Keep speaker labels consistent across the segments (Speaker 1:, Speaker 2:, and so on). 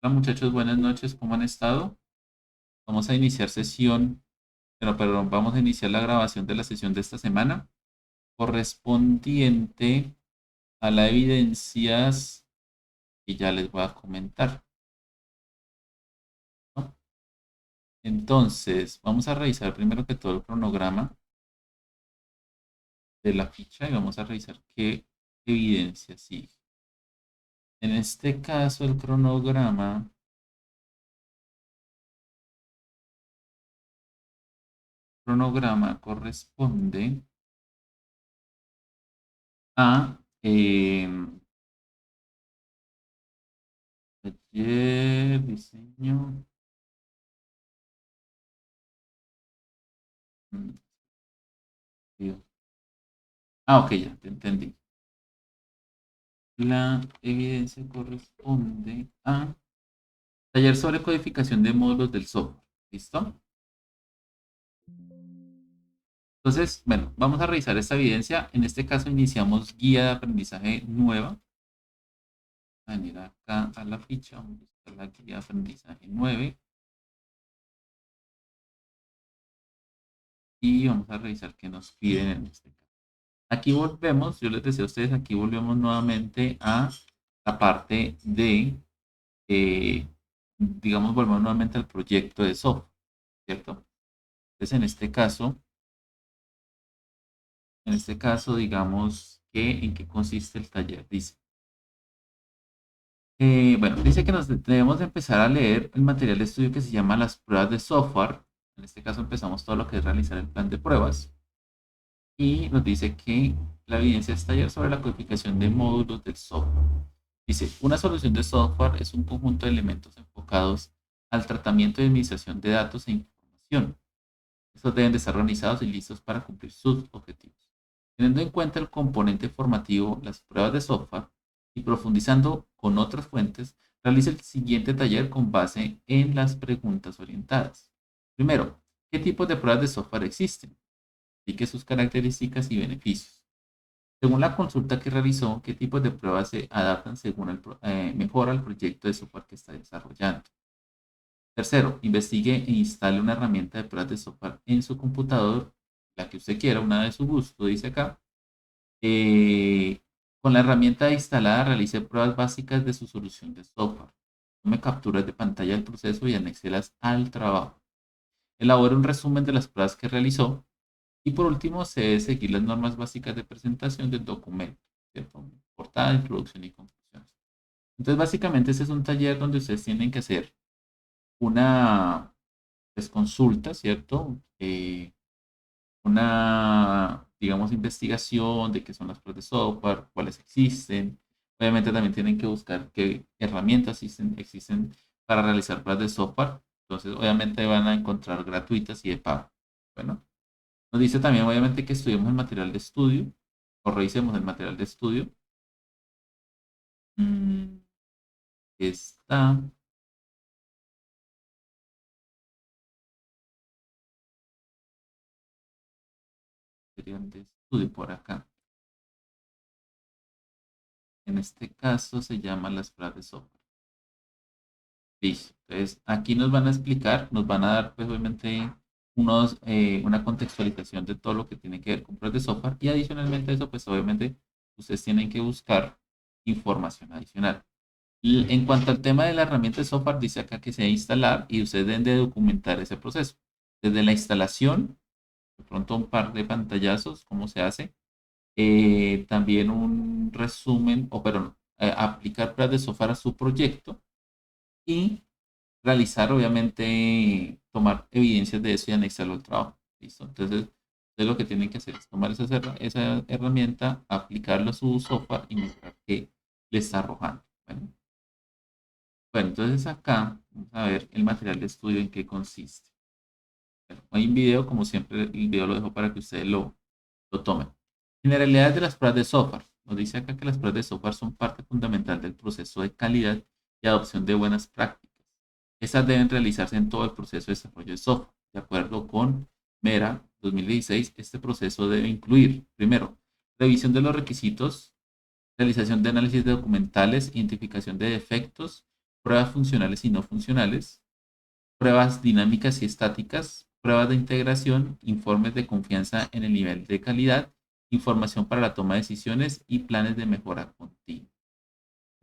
Speaker 1: Hola muchachos, buenas noches, ¿cómo han estado? Vamos a iniciar sesión, pero perdón, vamos a iniciar la grabación de la sesión de esta semana correspondiente a las evidencias que ya les voy a comentar, ¿no? Entonces, vamos a revisar primero que todo el cronograma de la ficha y vamos a revisar qué evidencia sigue. En este caso, el cronograma corresponde a taller, diseño. mm, digo, ok, ya te entendí. La evidencia corresponde a taller sobre codificación de módulos del software. ¿Listo? Entonces, bueno, vamos a revisar esta evidencia. En este caso iniciamos guía de aprendizaje nueva. A venir acá a la ficha, vamos a buscar la guía de aprendizaje 9 y vamos a revisar qué nos piden en este caso. Aquí volvemos, yo les decía a ustedes, aquí volvemos nuevamente a la parte de, eh, digamos, volvemos nuevamente al proyecto de software, ¿cierto? Entonces, en este caso, digamos que en qué consiste el taller. Dice, bueno, dice que nos debemos de empezar a leer el material de estudio que se llama las pruebas de software. En este caso empezamos todo lo que es realizar el plan de pruebas. Y nos dice que la evidencia es taller sobre la codificación de módulos del software. Dice, una solución de software es un conjunto de elementos enfocados al tratamiento y administración de datos e información. Estos deben de estar organizados y listos para cumplir sus objetivos. Teniendo en cuenta el componente formativo, las pruebas de software y profundizando con otras fuentes, realiza el siguiente taller con base en las preguntas orientadas. Primero, ¿qué tipos de pruebas de software existen? Indique sus características y beneficios. Según la consulta que realizó, ¿qué tipos de pruebas se adaptan según mejor al proyecto de software que está desarrollando? Tercero, investigue e instale una herramienta de pruebas de software en su computador, la que usted quiera, una de su gusto, dice acá. Eh, con la herramienta instalada, realice pruebas básicas de su solución de software. Tome capturas de pantalla del proceso y anéxelas al trabajo. Elabore un resumen de las pruebas que realizó. Y por último, se debe seguir las normas básicas de presentación del documento, ¿cierto? Portada, introducción y conclusiones. Entonces, básicamente, este es un taller donde ustedes tienen que hacer una pues, consulta, ¿cierto? Una, digamos, investigación de qué son las pruebas de software, cuáles existen. Obviamente también tienen que buscar qué herramientas existen para realizar pruebas de software. Entonces, obviamente van a encontrar gratuitas y de pago. Bueno, nos dice también, obviamente, que estudiemos el material de estudio o revisemos el material de estudio. Mm, Está material de estudio por acá. En este caso se llama las pruebas de software. Listo. Entonces, aquí nos van a explicar, nos van a dar, pues, obviamente, una contextualización de todo lo que tiene que ver con pruebas de software. Y adicionalmente a eso, pues, obviamente, ustedes tienen que buscar información adicional. Y en cuanto al tema de la herramienta de software, dice acá que se debe instalar y ustedes deben de documentar ese proceso. Desde la instalación, de pronto un par de pantallazos, cómo se hace. También un resumen, o perdón, aplicar pruebas de software a su proyecto y realizar, obviamente, tomar evidencias de eso y anexarlo al trabajo. ¿Listo? Entonces, ustedes lo que tienen que hacer es tomar esa herramienta, aplicarlo a su software y mostrar que le está arrojando. Bueno, entonces acá vamos a ver el material de estudio en qué consiste. Bueno, hay un video, como siempre, el video lo dejo para que ustedes lo tomen. Generalidades de las pruebas de software. Nos dice acá que las pruebas de software son parte fundamental del proceso de calidad y adopción de buenas prácticas. Estas deben realizarse en todo el proceso de desarrollo de software. De acuerdo con Mera 2016, este proceso debe incluir, primero, revisión de los requisitos, realización de análisis de documentales, identificación de defectos, pruebas funcionales y no funcionales, pruebas dinámicas y estáticas, pruebas de integración, informes de confianza en el nivel de calidad, información para la toma de decisiones y planes de mejora continua.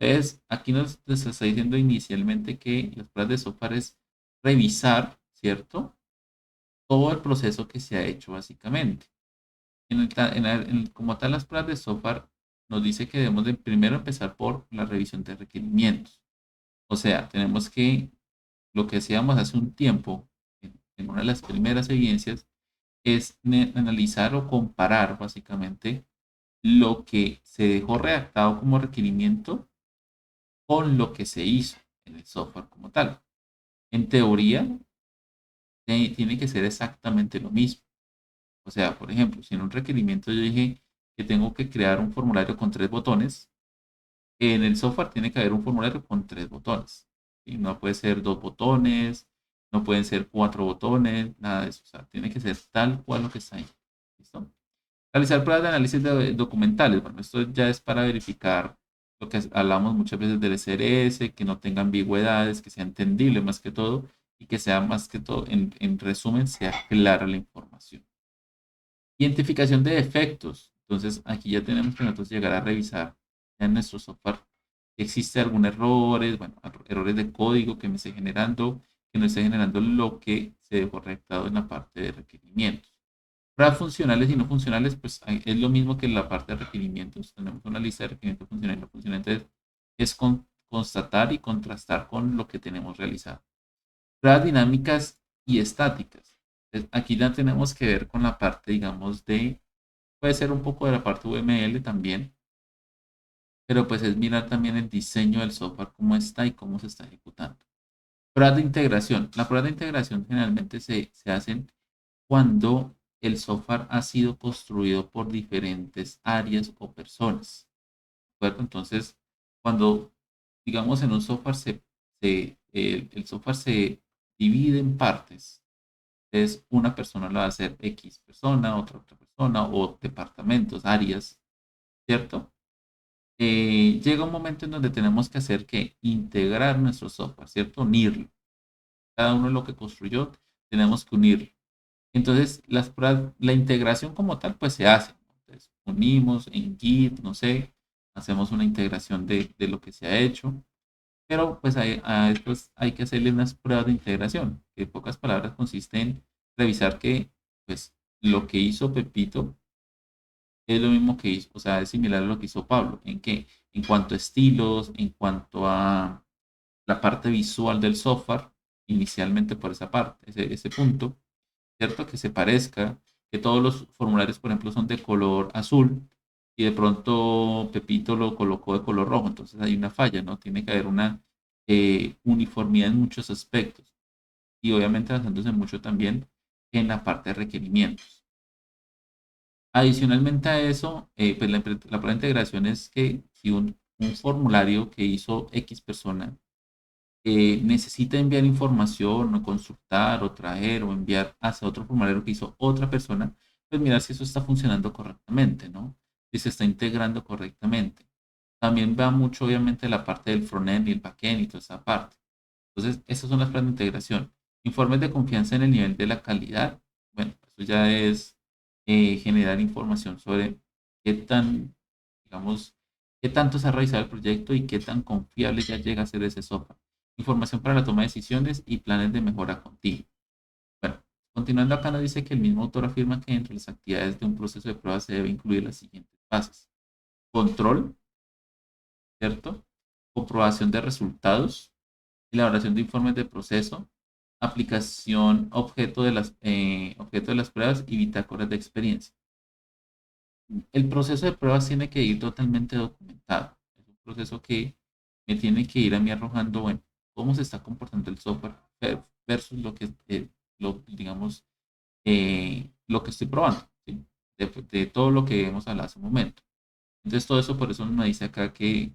Speaker 1: Entonces, aquí nos está diciendo inicialmente que las pruebas de software es revisar, ¿cierto? Todo el proceso que se ha hecho básicamente. Como tal, las pruebas de software nos dice que debemos de primero empezar por la revisión de requerimientos. O sea, tenemos que, lo que hacíamos hace un tiempo, en una de las primeras evidencias, es analizar o comparar básicamente lo que se dejó redactado como requerimiento con lo que se hizo en el software como tal. En teoría, tiene que ser exactamente lo mismo. O sea, por ejemplo, si en un requerimiento yo dije que tengo que crear un formulario con 3 botones, en el software tiene que haber un formulario con 3 botones. ¿Sí? No puede ser 2 botones, no pueden ser 4 botones, nada de eso. O sea, tiene que ser tal cual lo que está ahí. ¿Listo? Realizar pruebas de análisis documentales. Bueno, esto ya es para verificar lo que hablamos muchas veces del SRS, que no tenga ambigüedades, que sea entendible más que todo y que sea más que todo, en resumen, sea clara la información. Identificación de defectos. Entonces, aquí ya tenemos que nosotros llegar a revisar en nuestro software si existe algún errores, bueno, errores de código que me esté generando, que no esté generando lo que se dejó redactado en la parte de requerimientos. Pruebas funcionales y no funcionales, pues es lo mismo que en la parte de requerimientos. Tenemos una lista de requerimientos funcionales y no funcionales. Es constatar y contrastar con lo que tenemos realizado. Pruebas dinámicas y estáticas. Aquí ya tenemos que ver con la parte, digamos, puede ser un poco de la parte UML también, pero pues es mirar también el diseño del software, cómo está y cómo se está ejecutando. Pruebas de integración. Las pruebas de integración generalmente se hacen cuando el software ha sido construido por diferentes áreas o personas. ¿De acuerdo? Entonces, cuando, digamos, en un software el software se divide en partes. Entonces, una persona lo va a hacer X persona, otra persona, o departamentos, áreas, ¿cierto? Llega un momento en donde tenemos que hacer que integrar nuestro software, ¿cierto? Unirlo. Cada uno lo que construyó, tenemos que unirlo. Entonces, la integración como tal, pues se hace. Entonces, unimos en Git, no sé, hacemos una integración de lo que se ha hecho, pero pues después hay que hacerle unas pruebas de integración, que en pocas palabras consiste en revisar que pues lo que hizo Pepito es lo mismo que hizo, o sea, es similar a lo que hizo Pablo, en que en cuanto a estilos, en cuanto a la parte visual del software, inicialmente por esa parte, ese punto, ¿cierto? Que se parezca, que todos los formularios, por ejemplo, son de color azul y de pronto Pepito lo colocó de color rojo, entonces hay una falla, ¿no? Tiene que haber una uniformidad en muchos aspectos y obviamente basándose mucho también en la parte de requerimientos. Adicionalmente a eso, pues la prueba de integración es que si un formulario que hizo X persona necesita enviar información o consultar o traer o enviar hacia otro formulario que hizo otra persona, pues mirar si eso está funcionando correctamente, ¿no? Si se está integrando correctamente. También va mucho, obviamente, la parte del frontend y el backend y toda esa parte. Entonces, esas son las planes de integración. Informes de confianza en el nivel de la calidad. Bueno, eso ya es generar información sobre qué tan, digamos, qué tanto se ha realizado el proyecto y qué tan confiable ya llega a ser ese software. Información para la toma de decisiones y planes de mejora continua. Bueno, continuando acá nos dice que el mismo autor afirma que entre las actividades de un proceso de prueba se debe incluir las siguientes fases. Control, ¿cierto? Comprobación de resultados, elaboración de informes de proceso, aplicación objeto de las pruebas y bitácoras de experiencia. El proceso de pruebas tiene que ir totalmente documentado. Es un proceso que me tiene que ir a mí arrojando, bueno, cómo se está comportando el software versus digamos, lo que estoy probando, ¿sí? De todo lo que hemos hablado hace un momento. Entonces, todo eso, por eso me dice acá que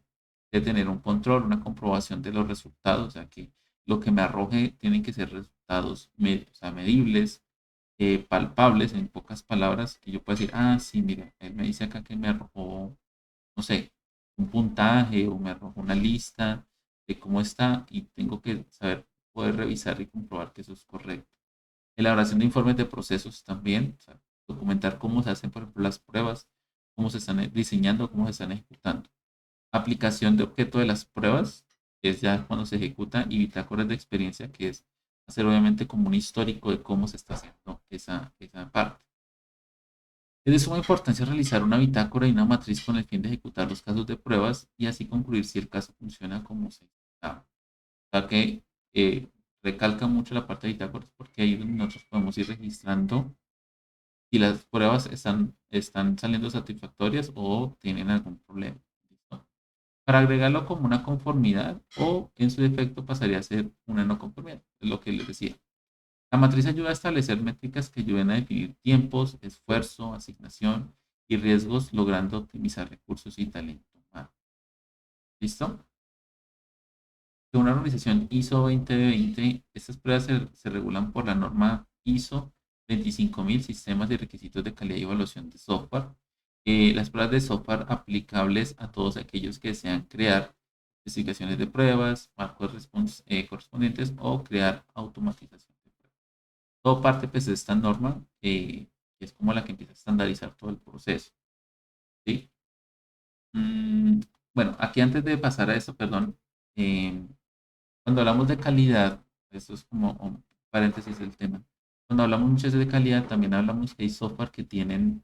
Speaker 1: debe tener un control, una comprobación de los resultados, o sea, que lo que me arroje tienen que ser resultados o sea, medibles, palpables, en pocas palabras, que yo pueda decir, ah, sí, mira, él me dice acá que me arrojó, no sé, un puntaje o me arrojó una lista de cómo está y tengo que saber, poder revisar y comprobar que eso es correcto. Elaboración de informes de procesos también, o sea, documentar cómo se hacen, por ejemplo, las pruebas, cómo se están diseñando, cómo se están ejecutando. Aplicación de objeto de las pruebas, que es ya cuando se ejecuta, y bitácoras de experiencia, que es hacer obviamente como un histórico de cómo se está haciendo esa parte. Es de suma importancia realizar una bitácora y una matriz con el fin de ejecutar los casos de pruebas y así concluir si el caso funciona como se esperaba. O sea que recalca mucho la parte de bitácoras porque ahí es donde nosotros podemos ir registrando si las pruebas están saliendo satisfactorias o tienen algún problema. ¿Listo? Para agregarlo como una conformidad o en su defecto pasaría a ser una no conformidad, es lo que les decía. La matriz ayuda a establecer métricas que ayuden a definir tiempos, esfuerzo, asignación y riesgos, logrando optimizar recursos y talento humano. ¿Listo? Según la organización ISO 2020, estas pruebas se regulan por la norma ISO 25000, Sistemas y Requisitos de Calidad y Evaluación de Software. Las pruebas de software aplicables a todos aquellos que desean crear especificaciones de pruebas, marcos correspondientes o crear automatización de pruebas. Todo parte pues, de esta norma, que es como la que empieza a estandarizar todo el proceso. ¿Sí? Mm, bueno, aquí antes de pasar a eso, perdón, eh, cuando hablamos de calidad, esto es como un paréntesis del tema. Cuando hablamos muchas veces de calidad, también hablamos que hay software que tienen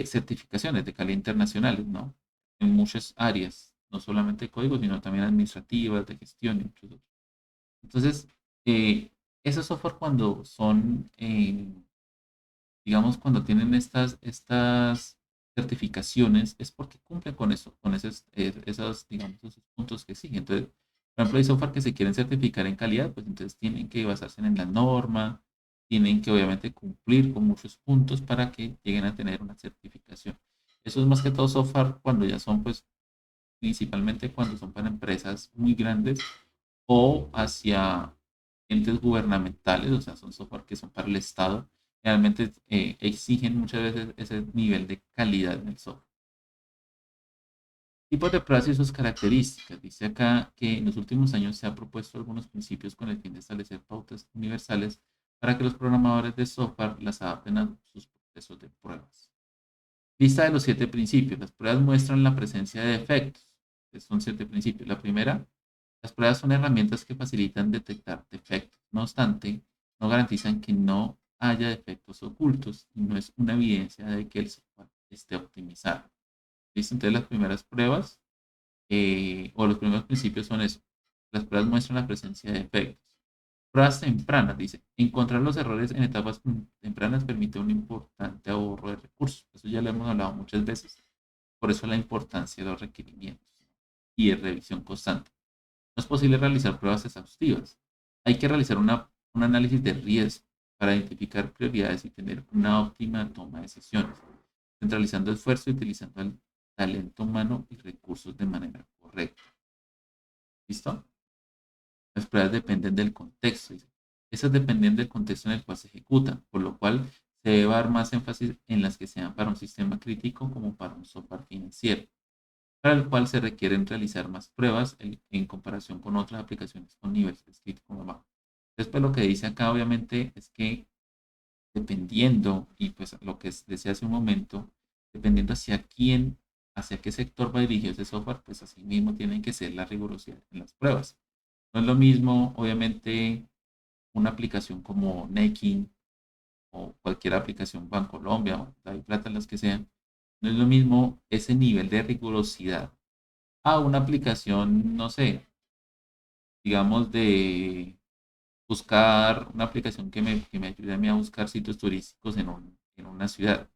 Speaker 1: certificaciones de calidad internacionales, ¿no? En muchas áreas, no solamente código, sino también administrativas, de gestión y muchos otros. Entonces, esos software cuando son, digamos, cuando tienen estas certificaciones, es porque cumplen con eso, con esos, digamos, esos puntos que siguen. Entonces, por ejemplo, hay software que se quieren certificar en calidad, pues entonces tienen que basarse en la norma, tienen que obviamente cumplir con muchos puntos para que lleguen a tener una certificación. Eso es más que todo software cuando ya son, pues, principalmente cuando son para empresas muy grandes o hacia entes gubernamentales, o sea, son software que son para el Estado, realmente exigen muchas veces ese nivel de calidad en el software. Tipos de pruebas y sus características. Dice acá que en los últimos años se han propuesto algunos principios con el fin de establecer pautas universales para que los programadores de software las adapten a sus procesos de pruebas. Lista de los 7 principios. Las pruebas muestran la presencia de defectos. Son 7 principios. La primera, las pruebas son herramientas que facilitan detectar defectos. No obstante, no garantizan que no haya defectos ocultos y no es una evidencia de que el software esté optimizado. ¿Listo? Entonces, las primeras pruebas o los primeros principios son eso. Las pruebas muestran la presencia de defectos. Pruebas tempranas, dice. Encontrar los errores en etapas tempranas permite un importante ahorro de recursos. Eso ya lo hemos hablado muchas veces. Por eso la importancia de los requerimientos y de revisión constante. No es posible realizar pruebas exhaustivas. Hay que realizar un análisis de riesgo para identificar prioridades y tener una óptima toma de decisiones, centralizando esfuerzo y utilizando el talento humano y recursos de manera correcta. ¿Listo? Las pruebas dependen del contexto. Dice. Esas dependen del contexto en el cual se ejecutan, por lo cual se debe dar más énfasis en las que sean para un sistema crítico como para un software financiero, para el cual se requieren realizar más pruebas en comparación con otras aplicaciones con niveles críticos más bajos. Después lo que dice acá obviamente es que dependiendo, y pues lo que decía hace un momento, dependiendo hacia qué sector va dirigido ese software, pues así mismo tienen que ser la rigurosidad en las pruebas. No es lo mismo, obviamente, una aplicación como Nekin o cualquier aplicación Bancolombia o Plata, las que sean, no es lo mismo ese nivel de rigurosidad a una aplicación, no sé, digamos de buscar una aplicación que me ayude a mí a buscar sitios turísticos en una ciudad.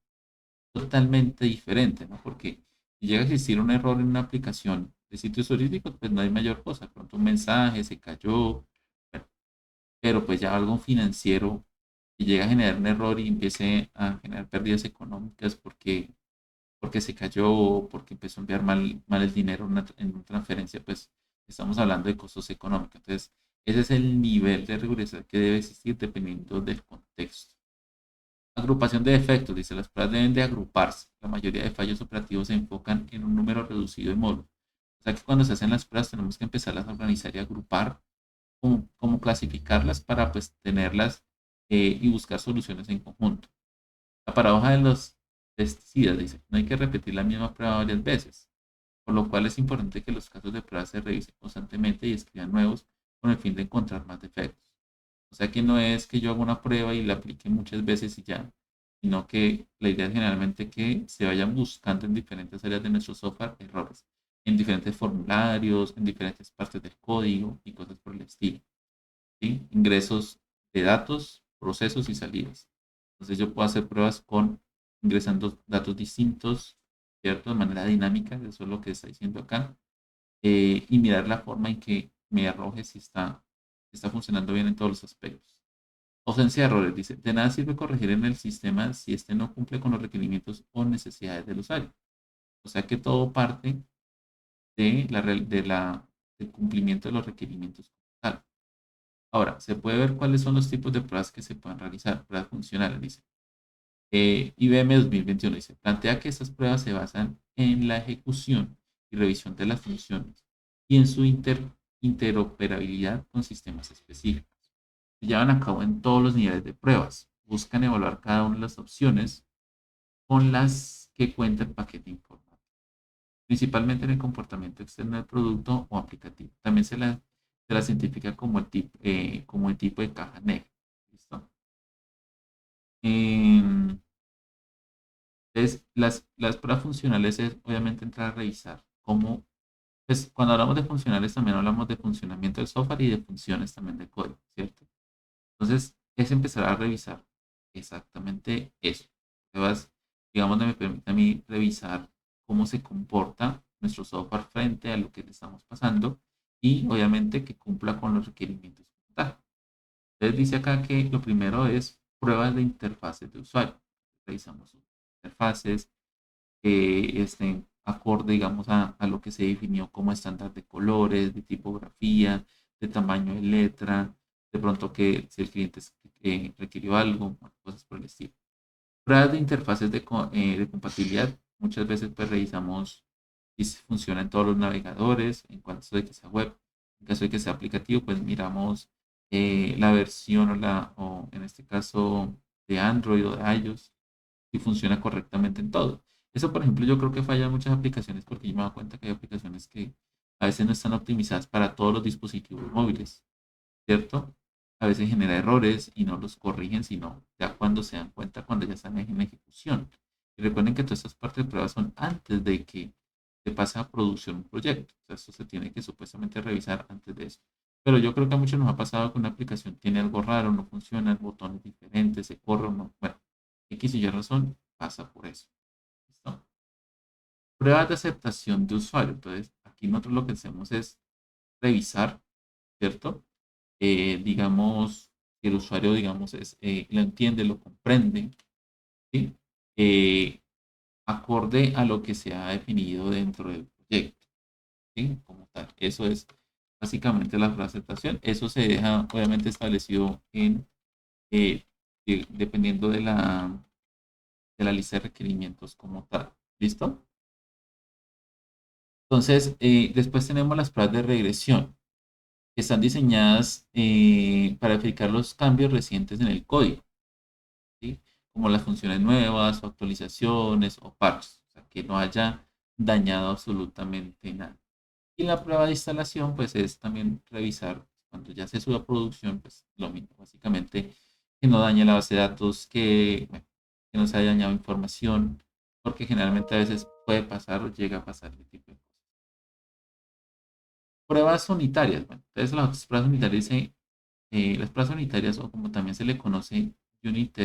Speaker 1: Totalmente diferente, ¿no? Porque si llega a existir un error en una aplicación de sitios turísticos, pues no hay mayor cosa. De pronto un mensaje se cayó, bueno, pero pues ya algo financiero y llega a generar un error y empiece a generar pérdidas económicas porque se cayó o porque empezó a enviar mal el dinero en una transferencia, pues estamos hablando de costos económicos. Entonces, ese es el nivel de rigurosidad que debe existir dependiendo del contexto. Agrupación de defectos, dice, las pruebas deben de agruparse. La mayoría de fallos operativos se enfocan en un número reducido de módulos. O sea que cuando se hacen las pruebas tenemos que empezarlas a organizar y agrupar, cómo clasificarlas para pues tenerlas y buscar soluciones en conjunto. La paradoja de los pesticidas dice, no hay que repetir la misma prueba varias veces, por lo cual es importante que los casos de prueba se revisen constantemente y escriban nuevos con el fin de encontrar más defectos. O sea que no es que yo haga una prueba y la aplique muchas veces y ya, sino que la idea es generalmente que se vayan buscando en diferentes áreas de nuestro software errores, en diferentes formularios, en diferentes partes del código y cosas por el estilo. ¿Sí? Ingresos de datos, procesos y salidas. Entonces yo puedo hacer pruebas con ingresando datos distintos, ¿cierto? De manera dinámica, eso es lo que está diciendo acá, y mirar la forma en que me arroje si está funcionando bien en todos los aspectos. Ausencia de errores, dice, de nada sirve corregir en el sistema si este no cumple con los requerimientos o necesidades del usuario. O sea que todo parte del cumplimiento de los requerimientos. Ahora, se puede ver cuáles son los tipos de pruebas que se pueden realizar, pruebas funcionales, dice. IBM 2021 dice, plantea que estas pruebas se basan en la ejecución y revisión de las funciones y en su interoperabilidad con sistemas específicos. Se llevan a cabo en todos los niveles de pruebas. Buscan evaluar cada una de las opciones con las que cuenta el paquete informático, principalmente en el comportamiento externo del producto o aplicativo. También se la identifica como el tipo de caja negra. ¿Listo? Em, Entonces, las pruebas funcionales es obviamente entrar a revisar cómo, pues cuando hablamos de funcionales también hablamos de funcionamiento del software y de funciones también de código, ¿cierto? Entonces, es empezar a revisar exactamente eso. Pruebas, digamos, me permite a mí revisar cómo se comporta nuestro software frente a lo que le estamos pasando y obviamente que cumpla con los requerimientos. Entonces dice acá que lo primero es pruebas de interfaces de usuario. Revisamos sus interfaces, que estén acorde, digamos, a lo que se definió como estándar de colores, de tipografía, de tamaño de letra, de pronto que si el cliente requirió algo, cosas por el estilo. Pruebas de interfaces de compatibilidad. Muchas veces pues revisamos si funciona en todos los navegadores, en caso de que sea web, en caso de que sea aplicativo, pues miramos la versión o en este caso de Android o de iOS, si funciona correctamente en todo. Eso, por ejemplo, yo creo que falla en muchas aplicaciones porque yo me doy cuenta que hay aplicaciones que a veces no están optimizadas para todos los dispositivos móviles, ¿cierto? A veces genera errores y no los corrigen, sino ya cuando se dan cuenta, cuando ya están en ejecución. Y recuerden que todas estas partes de pruebas son antes de que se pase a producción un proyecto. O sea, esto se tiene que supuestamente revisar antes de eso. Pero yo creo que a muchos nos ha pasado que una aplicación tiene algo raro, no funciona, el botón es diferente, se corre o no. Bueno, X y Y razón pasa por eso. ¿Listo? Pruebas de aceptación de usuario. Entonces, aquí nosotros lo que hacemos es revisar, ¿cierto? Digamos, que el usuario, digamos, lo entiende, lo comprende, ¿sí? Eh, acorde a lo que se ha definido dentro del proyecto, ¿sí? Como tal. Eso es básicamente la prueba de aceptación. Eso se deja, obviamente, establecido eh, dependiendo de la lista de requerimientos como tal. ¿Listo? Entonces, después tenemos las pruebas de regresión, que están diseñadas para verificar los cambios recientes en el código, ¿sí? Como las funciones nuevas o actualizaciones o parches, o sea, que no haya dañado absolutamente nada. Y la prueba de instalación, pues es también revisar cuando ya se sube a producción, pues lo mismo, básicamente que no dañe la base de datos, bueno, que no se haya dañado información, porque generalmente a veces puede pasar o llega a pasar este tipo de cosas. Pruebas unitarias. Bueno, entonces las pruebas unitarias dice, las pruebas unitarias o como también se le conoce unit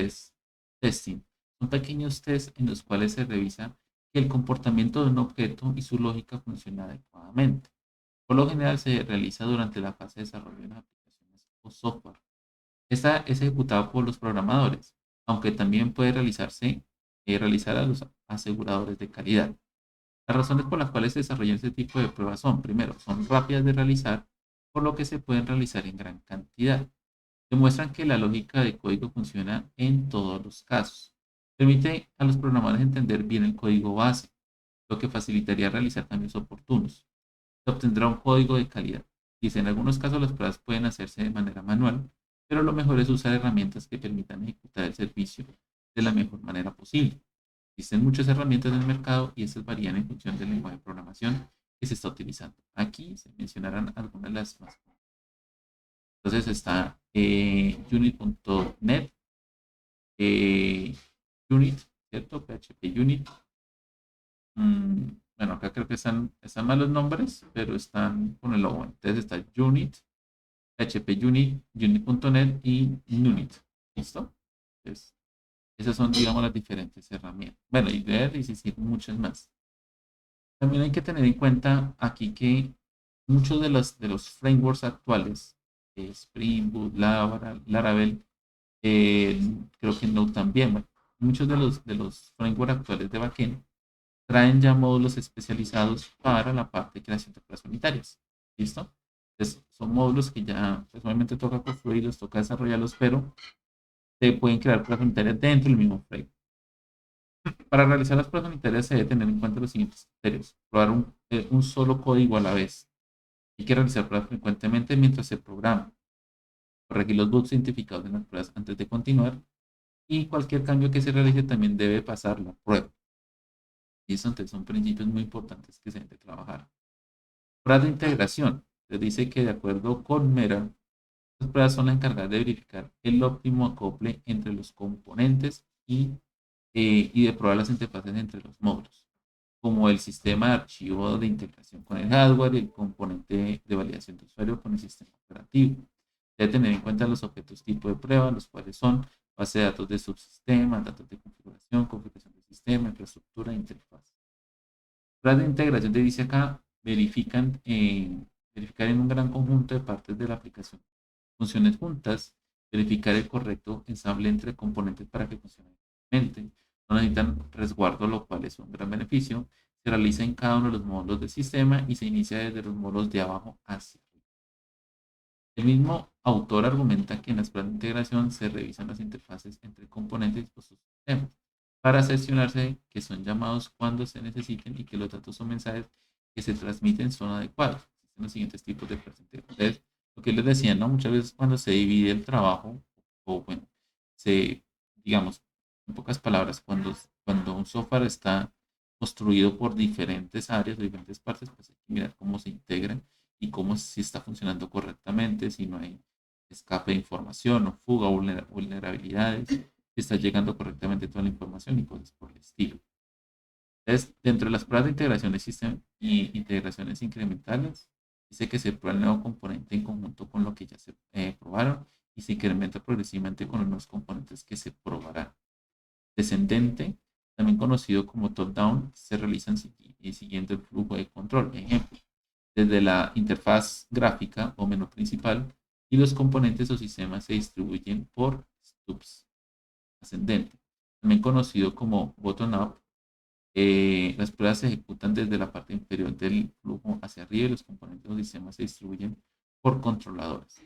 Speaker 1: testing, son pequeños tests en los cuales se revisa que el comportamiento de un objeto y su lógica funciona adecuadamente. Por lo general se realiza durante la fase de desarrollo de las aplicaciones o software. Esta es ejecutada por los programadores, aunque también puede realizar a los aseguradores de calidad. Las razones por las cuales se desarrollan este tipo de pruebas son, primero, son rápidas de realizar, por lo que se pueden realizar en gran cantidad. Demuestran que la lógica de código funciona en todos los casos. Permite a los programadores entender bien el código base, lo que facilitaría realizar cambios oportunos. se obtendrá un código de calidad. Dice, en algunos casos las pruebas pueden hacerse de manera manual, pero lo mejor es usar herramientas que permitan ejecutar el servicio de la mejor manera posible. Existen muchas herramientas en el mercado y estas varían en función del lenguaje de programación que se está utilizando. Aquí se mencionarán algunas de las más. Entonces está unit.net, eh, Unit, ¿cierto? PHP Unit. Bueno, acá creo que están mal los nombres, pero están con el logo. Entonces está Unit, PHP Unit, Unit.net y Unit. ¿Listo? Entonces, esas son, digamos, las diferentes herramientas. Bueno, y ver y existir muchas más. También hay que tener en cuenta aquí que muchos de los frameworks actuales, Spring Boot, Laravel, creo que Node también, bueno, muchos de los frameworks actuales de backend traen ya módulos especializados para la parte de creación de pruebas unitarias. ¿Listo? Entonces, son módulos que ya, pues obviamente toca construirlos, toca desarrollarlos, pero se pueden crear pruebas unitarias dentro del mismo framework. Para realizar las pruebas unitarias se debe tener en cuenta los siguientes criterios. Probar un solo código a la vez. Hay que realizar pruebas frecuentemente mientras se programa. Corregir los bugs identificados en las pruebas antes de continuar. Y cualquier cambio que se realice también debe pasar la prueba. Y eso entonces son principios muy importantes que se deben de trabajar. Pruebas de integración. Se dice que de acuerdo con Mera, las pruebas son las encargadas de verificar el óptimo acople entre los componentes y de probar las interfaces entre los módulos, como el sistema de archivo de integración con el hardware y el componente de validación de usuario con el sistema operativo. Debe tener en cuenta los objetos tipo de prueba, los cuales son base de datos de subsistema, datos de configuración, configuración del sistema, infraestructura e interfaz. Pruebas de integración te dice acá, verificar en un gran conjunto de partes de la aplicación funciones juntas, verificar el correcto ensamble entre componentes para que funcione correctamente. No necesitan resguardo, lo cual es un gran beneficio. Se realiza en cada uno de los módulos del sistema y se inicia desde los módulos de abajo hacia arriba. El mismo autor argumenta que en las pruebas de integración se revisan las interfaces entre componentes y dispositivos sistemas para cerciorarse que son llamados cuando se necesiten y que los datos o mensajes que se transmiten son adecuados. Existen los siguientes tipos de pruebas de integración. Lo que les decía, ¿no? Muchas veces cuando se divide el trabajo, o bueno, digamos, en pocas palabras, cuando un software está construido por diferentes áreas, diferentes partes, pues hay que mirar cómo se integran y cómo si está funcionando correctamente, si no hay escape de información o fuga o vulnerabilidades, si está llegando correctamente toda la información y cosas por el estilo. Entonces, dentro de las pruebas de integración existen integraciones incrementales. Dice que se prueba el nuevo componente en conjunto con lo que ya se probaron y se incrementa progresivamente con los nuevos componentes que se probarán. Descendente, también conocido como top-down, se realizan siguiendo el flujo de control. Ejemplo, desde la interfaz gráfica o menú principal y los componentes o sistemas se distribuyen por stubs. Ascendente, también conocido como bottom-up, las pruebas se ejecutan desde la parte inferior del flujo hacia arriba y los componentes o sistemas se distribuyen por controladores.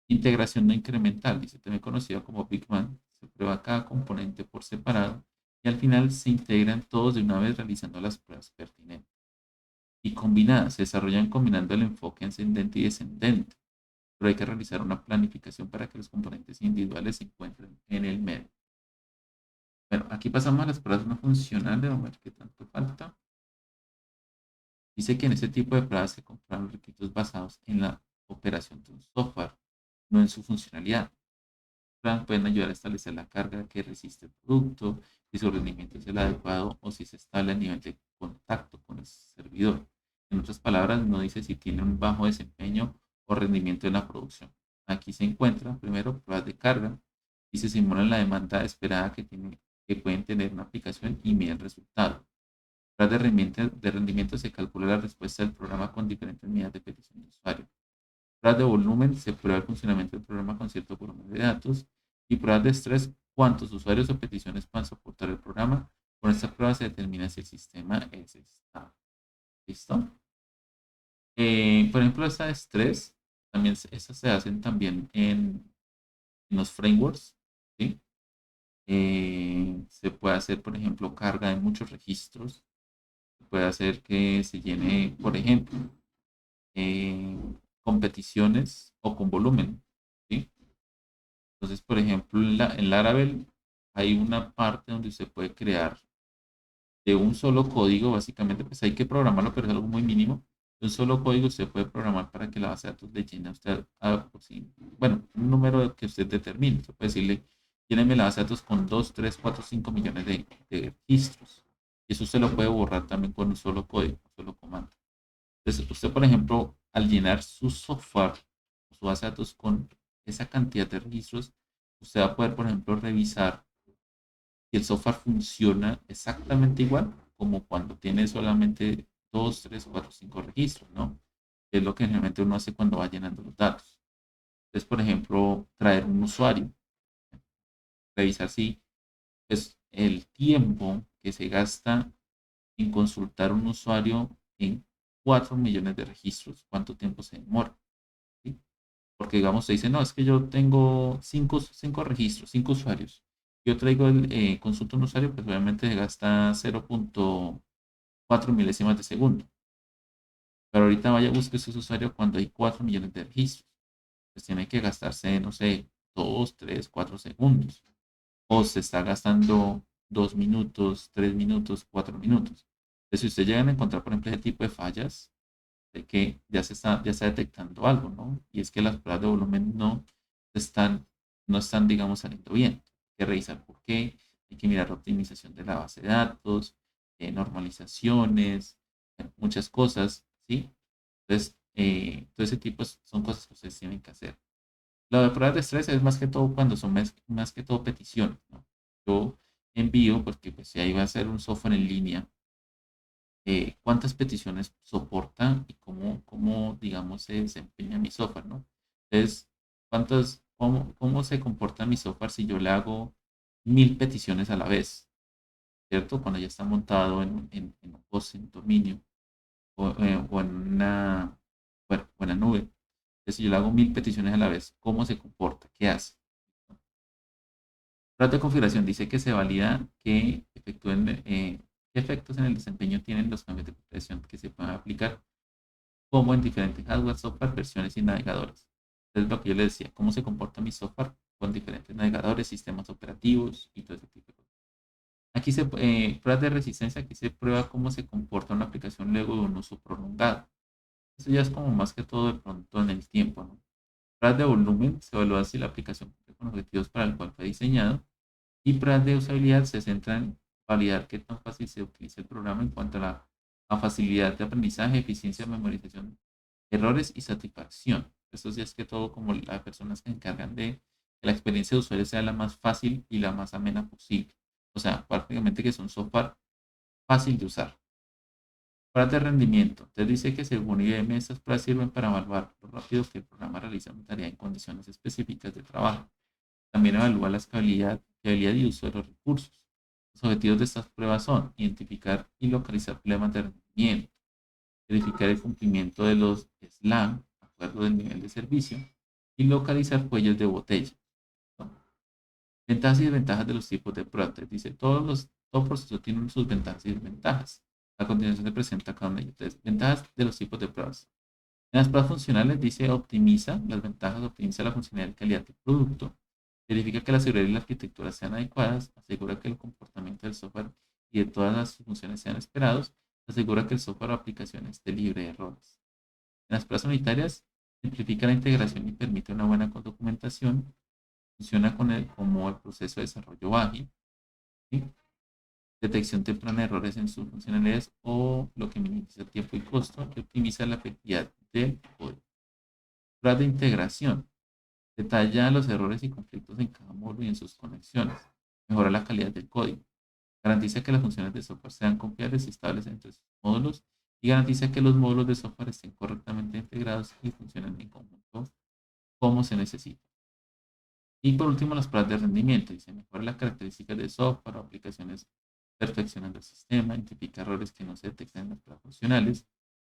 Speaker 1: Integración no incremental, dice, también conocida como Big Bang, se prueba cada componente por separado y al final se integran todos de una vez realizando las pruebas pertinentes. Y combinadas, se desarrollan combinando el enfoque ascendente y descendente, pero hay que realizar una planificación para que los componentes individuales se encuentren en el medio. Bueno, aquí pasamos a las pruebas no funcionales, vamos a ver qué tanto falta. Dice que en este tipo de pruebas se comprueban los requisitos basados en la operación de un software, no en su funcionalidad. Pueden ayudar a establecer la carga que resiste el producto, si su rendimiento es el adecuado o si es estable a nivel de contacto con el servidor. En otras palabras, no dice si tiene un bajo desempeño o rendimiento en la producción. Aquí se encuentra primero pruebas de carga y se simulan la demanda esperada que pueden tener una aplicación y miden el resultado. Pruebas de rendimiento se calcula la respuesta del programa con diferentes medidas de petición de usuario. Pruebas de volumen, se prueba el funcionamiento del programa con cierto volumen de datos. Y pruebas de estrés, cuántos usuarios o peticiones puedan soportar el programa. Con esta prueba se determina si el sistema es estable. ¿Listo? Por ejemplo, esta de estrés, también estas se hacen también en los frameworks. ¿Sí? Se puede hacer, por ejemplo, carga de muchos registros. Se puede hacer que se llene, por ejemplo, eh, competiciones o con volumen, ¿sí? Entonces, por ejemplo, en Laravel hay una parte donde usted puede crear de un solo código, básicamente, pues hay que programarlo, pero es algo muy mínimo. De un solo código usted puede programar para que la base de datos le llene a usted, sí, bueno, un número que usted determine. Usted puede decirle, lléneme la base de datos con 2 3 4 5 millones de registros. Y eso usted lo puede borrar también con un solo código, un solo comando. Entonces, usted, por ejemplo, al llenar su software, su base de datos con esa cantidad de registros, usted va a poder, por ejemplo, revisar si el software funciona exactamente igual como cuando tiene solamente 2 3 4 5 registros, ¿no? Es lo que generalmente uno hace cuando va llenando los datos. Entonces, por ejemplo, traer un usuario, revisar si pues, el tiempo que se gasta en consultar un usuario en 4 millones de registros, cuánto tiempo se demora, ¿sí? Porque digamos, se dice, no, es que yo tengo 5 registros, 5 usuarios. Yo traigo el consulta un usuario, pues obviamente se gasta 0.4 milésimas de segundo. Pero ahorita vaya a buscar ese usuario cuando hay 4 millones de registros. Pues tiene que gastarse, no sé, 2 3 4 segundos. O se está gastando 2 minutos, 3 minutos, 4 minutos. Entonces, si usted llegan a encontrar, por ejemplo, ese tipo de fallas, de que ya está detectando algo, ¿no? Y es que las pruebas de volumen están, no están, digamos, saliendo bien. Hay que revisar por qué, hay que mirar la optimización de la base de datos, normalizaciones, muchas cosas, ¿sí? Entonces, todo ese tipo son cosas que ustedes tienen que hacer. Lo de pruebas de estrés es más que todo cuando son más que todo peticiones, ¿no? Yo envío, porque pues si ahí va a ser un software en línea, cuántas peticiones soporta y cómo, digamos, se desempeña mi software, ¿no? Entonces, cómo se comporta mi software si yo le hago 1000 peticiones a la vez, ¿cierto? Cuando ya está montado en un host, en un dominio o en una, bueno, o en la nube. Entonces, si yo le hago 1000 peticiones a la vez, ¿cómo se comporta? ¿Qué hace? Pruebas de configuración dice que se valida que efectúen qué efectos en el desempeño tienen los cambios de configuración que se pueden aplicar como en diferentes hardware, software, versiones y navegadores. Entonces, lo que yo le decía, cómo se comporta mi software con diferentes navegadores, sistemas operativos y todo ese tipo de cosas. Aquí pruebas de resistencia, aquí se prueba cómo se comporta una aplicación luego de un uso prolongado. Eso ya es como más que todo de pronto en el tiempo, ¿no? Pruebas de volumen, se evalúa si la aplicación cumple con objetivos para el cual fue diseñado. Y pruebas de usabilidad se centran en validar qué tan fácil se utiliza el programa en cuanto a facilidad de aprendizaje, eficiencia de memorización, errores y satisfacción. Eso sí es que todo como las personas que se encargan de que la experiencia de usuario sea la más fácil y la más amena posible. O sea, prácticamente que es un software fácil de usar. Pruebas de rendimiento. Entonces dice que según IBM estas pruebas sirven para evaluar lo rápido que el programa realiza una tarea en condiciones específicas de trabajo. También evalúa la escalabilidad y uso de los recursos. Los objetivos de estas pruebas son identificar y localizar problemas de rendimiento, verificar el cumplimiento de los SLAM, acuerdo del nivel de servicio, y localizar cuellos de botella, ¿no? Ventajas y desventajas de los tipos de pruebas. Dice, todo proceso tiene sus ventajas y desventajas. A continuación se presenta cada una de ellas. Ventajas de los tipos de pruebas. En las pruebas funcionales dice optimiza las ventajas, optimiza la funcionalidad y calidad del producto, verifica que la seguridad y la arquitectura sean adecuadas, asegura que el comportamiento del software y de todas las funciones sean esperados, asegura que el software o aplicación esté libre de errores. En las pruebas unitarias, simplifica la integración y permite una buena documentación, funciona como el proceso de desarrollo ágil, ¿sí? Detección temprana de errores en sus funcionalidades o lo que minimiza tiempo y costo y optimiza la efectividad del código. Pruebas de integración. Detalla los errores y conflictos en cada módulo y en sus conexiones. Mejora la calidad del código. Garantiza que las funciones de software sean confiables y estables entre sus módulos y garantiza que los módulos de software estén correctamente integrados y funcionen en conjunto como se necesita. Y por último, las pruebas de rendimiento. Dice, mejora las características de software o aplicaciones perfeccionando el sistema, identifica errores que no se detectan en las pruebas funcionales,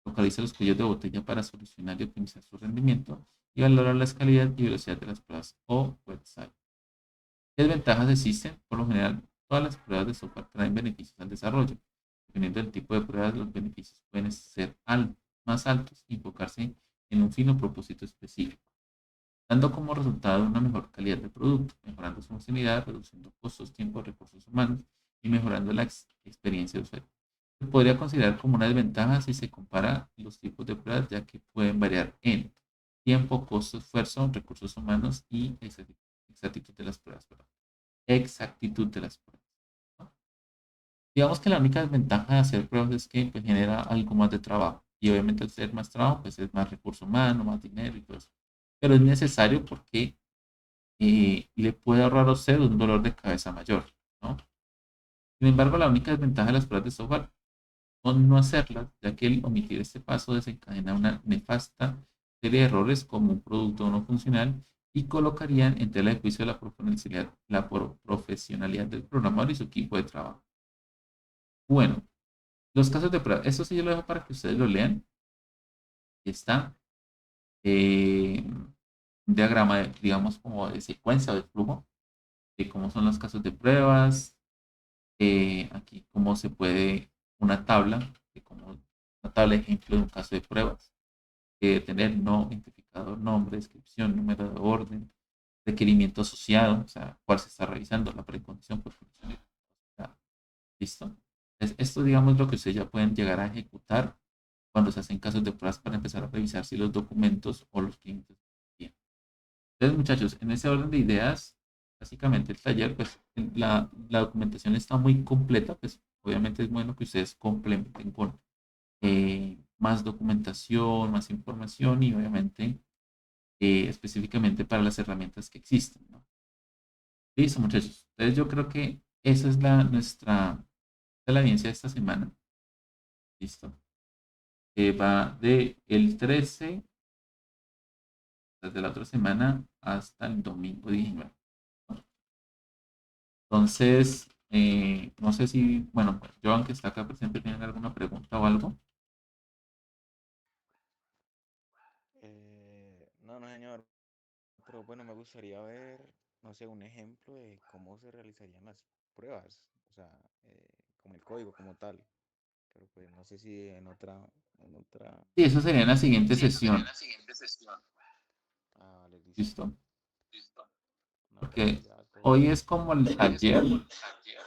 Speaker 1: localiza los cuellos de botella para solucionar y optimizar su rendimiento y valora la calidad y velocidad de las pruebas o website. ¿Qué desventajas existen? Por lo general, todas las pruebas de software traen beneficios al desarrollo. Dependiendo del tipo de pruebas, los beneficios pueden ser altos. más altos y enfocarse en un fino propósito específico, dando como resultado una mejor calidad de producto, mejorando su funcionalidad, reduciendo costos, tiempo, recursos humanos y mejorando la experiencia de usuario. Se podría considerar como una desventaja si se compara los tipos de pruebas, ya que pueden variar en tiempo, costo, esfuerzo, recursos humanos y exactitud de las pruebas. Perdón. Exactitud de las pruebas. ¿No? Digamos que la única desventaja de hacer pruebas es que pues, genera algo más de trabajo. Y obviamente al ser más trabajo, pues es más recurso humano, más dinero y todo eso. Pero es necesario porque le puede ahorrar a usted un dolor de cabeza mayor, ¿no? Sin embargo, la única desventaja de las pruebas de software son no hacerlas, ya que el omitir este paso desencadena una nefasta serie de errores como un producto no funcional y colocarían en tela de juicio la profesionalidad del programador y su equipo de trabajo. Bueno, los casos de prueba, esto sí yo lo dejo para que ustedes lo lean. Aquí está. Un diagrama, digamos, como de secuencia o de flujo de cómo son los casos de pruebas, aquí cómo se puede una tabla, de cómo, una tabla de ejemplo de un caso de pruebas, tener no, identificador, nombre, descripción, número de orden, requerimiento asociado, o sea, cuál se está revisando, la precondición por funcionalidad. ¿Listo? Entonces, esto, digamos, lo que ustedes ya pueden llegar a ejecutar cuando se hacen casos de pruebas para empezar a revisar si los documentos o los clientes bien. Entonces, muchachos, en ese orden de ideas, básicamente el taller, pues la documentación está muy completa, pues obviamente es bueno que ustedes complementen con más documentación, más información y obviamente específicamente para las herramientas que existen, ¿no? Listo, muchachos. Entonces yo creo que esa es la audiencia de esta semana. Listo. Va de el 13, desde la otra semana, hasta el domingo 19. Entonces, no sé si, bueno, pues, Joan, que está acá presente, tiene alguna pregunta o algo.
Speaker 2: No, no, señor, pero bueno, me gustaría ver, no sé, un ejemplo de cómo se realizarían las pruebas, o sea, como el código como tal, pero pues no sé si en otra,
Speaker 1: Sí, eso sería en la siguiente
Speaker 2: Sí, eso sería en
Speaker 1: sesión.
Speaker 2: la siguiente sesión. Ah, vale, listo,
Speaker 1: ¿Listo?
Speaker 2: listo. No,
Speaker 1: Porque
Speaker 2: pues ya todo
Speaker 1: hoy
Speaker 2: bien.
Speaker 1: es como el
Speaker 2: Hoy es
Speaker 1: taller,
Speaker 2: como el taller,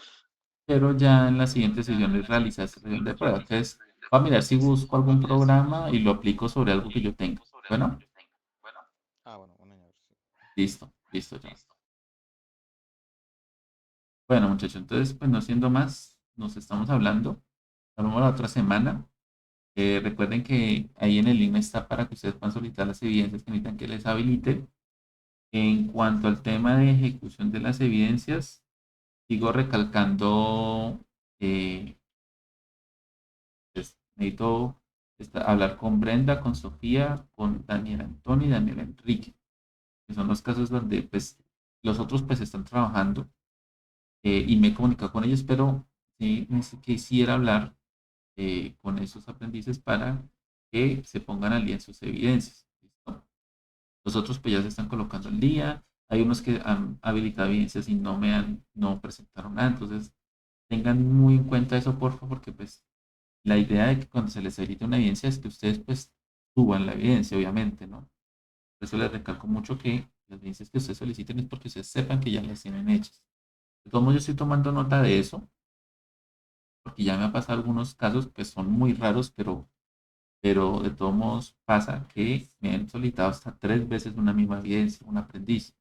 Speaker 1: pero ya en la
Speaker 2: pero
Speaker 1: siguiente
Speaker 2: ya
Speaker 1: sesión
Speaker 2: en
Speaker 1: es
Speaker 2: la
Speaker 1: realizar
Speaker 2: siguiente
Speaker 1: esta
Speaker 2: sesión
Speaker 1: sesión de
Speaker 2: es
Speaker 1: prueba.
Speaker 2: realizar
Speaker 1: Entonces,
Speaker 2: sesión de
Speaker 1: voy a
Speaker 2: prueba.
Speaker 1: mirar si
Speaker 2: Entonces,
Speaker 1: busco
Speaker 2: voy a
Speaker 1: algún
Speaker 2: mirar si busco
Speaker 1: programa y lo
Speaker 2: algún
Speaker 1: aplico sobre
Speaker 2: programa
Speaker 1: algo que
Speaker 2: y
Speaker 1: yo
Speaker 2: lo
Speaker 1: tenga.
Speaker 2: aplico sobre algo que
Speaker 1: Bueno,
Speaker 2: yo tenga. Bueno, bueno, señor, sí.
Speaker 1: listo, listo, ya.
Speaker 2: Listo.
Speaker 1: Bueno, muchachos, entonces, pues no siendo más, nos estamos hablando. Hablamos la otra semana. Recuerden que ahí en el link está para que ustedes puedan solicitar las evidencias que necesitan que les habilite. En cuanto al tema de ejecución de las evidencias, sigo recalcando, pues, necesito hablar con Brenda, con Sofía, con Daniel Antonio y Daniel Enrique, que son los casos donde pues los otros pues están trabajando y me he comunicado con ellos, pero sí quisiera hablar con esos aprendices para que se pongan al día en sus evidencias. ¿Listo? Los otros pues ya se están colocando al día. Hay unos que han habilitado evidencias y no presentaron nada. Entonces, tengan muy en cuenta eso, por favor, porque pues la idea de que cuando se les habilite una evidencia es que ustedes pues suban la evidencia, obviamente, ¿no? Por eso les recalco mucho que las evidencias que ustedes soliciten es porque ustedes sepan que ya las tienen hechas. De todos modos, yo estoy tomando nota de eso, porque ya me ha pasado algunos casos que son muy raros, pero de todos modos pasa que me han solicitado hasta 3 veces una misma evidencia, un aprendiz.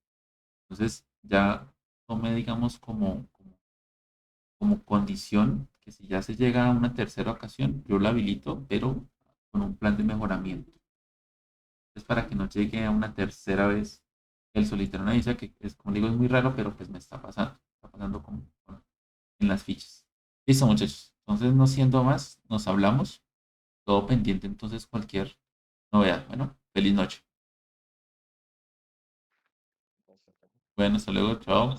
Speaker 1: Entonces ya tome, digamos, como condición que si ya se llega a una tercera ocasión, yo la habilito, pero con un plan de mejoramiento. Es para que no llegue a una tercera vez el solicitar una evidencia que, es, como digo, es muy raro, pero pues me está pasando en las fichas. Listo, muchachos. Entonces, no siendo más, nos hablamos. Todo pendiente, entonces, cualquier novedad. Bueno, feliz noche.
Speaker 2: Hasta luego.
Speaker 1: Bueno, hasta luego, chao.